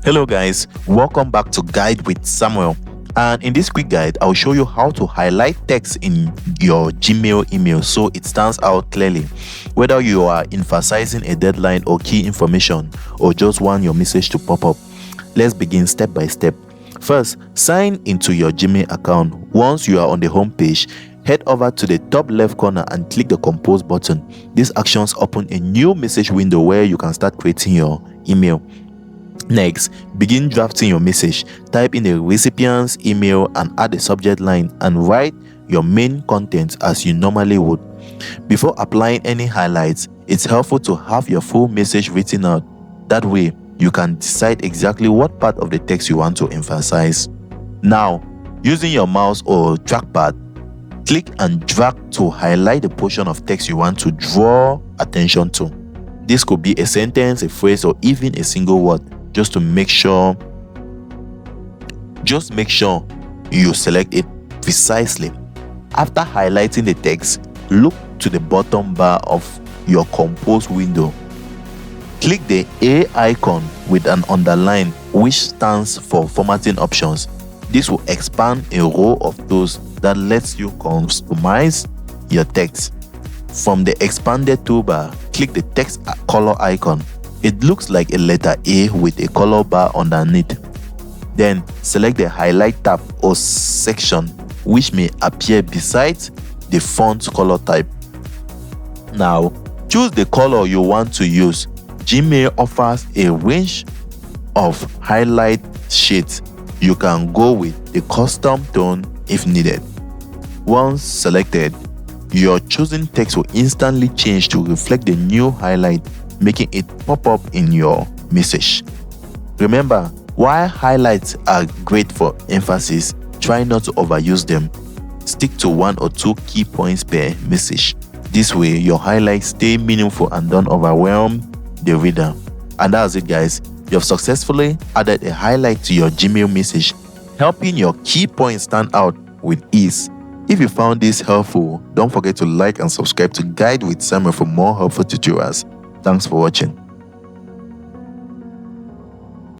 Hello guys, welcome back to Guide with Samuel. And in this quick guide, I'll show you how to highlight text in your Gmail email so it stands out clearly. Whether you are emphasizing a deadline or key information or just want your message to pop up. Let's begin step by step. First, sign into your Gmail account. Once you are on the home page, head over to the top left corner and click the compose button. These actions open a new message window where you can start creating your email. Next, begin drafting your message. Type in the recipient's email and add the subject line and write your main content as you normally would. Before applying any highlights, it's helpful to have your full message written out. That way, you can decide exactly what part of the text you want to emphasize. Now, using your mouse or trackpad, click and drag to highlight the portion of text you want to draw attention to. This could be a sentence, a phrase, or even a single word. Just make sure you select it precisely. After highlighting the text, look to the bottom bar of your compose window. Click the A icon with an underline, which stands for formatting options. This will expand a row of those that lets you customize your text. From the expanded toolbar, click the text color icon. It looks like a letter A with a color bar underneath. Then select the highlight tab or section, which may appear beside the font color type. Now, choose the color you want to use. Gmail offers a range of highlight shades. You can go with the custom tone if needed. Once selected, your chosen text will instantly change to reflect the new highlight, making it pop up in your message. Remember, while highlights are great for emphasis, try not to overuse them. Stick to 1 or 2 key points per message. This way, your highlights stay meaningful and don't overwhelm the reader. And that's it guys. You have successfully added a highlight to your Gmail message, helping your key points stand out with ease. If you found this helpful, don't forget to like and subscribe to Guide with Samuel for more helpful tutorials. Thanks for watching.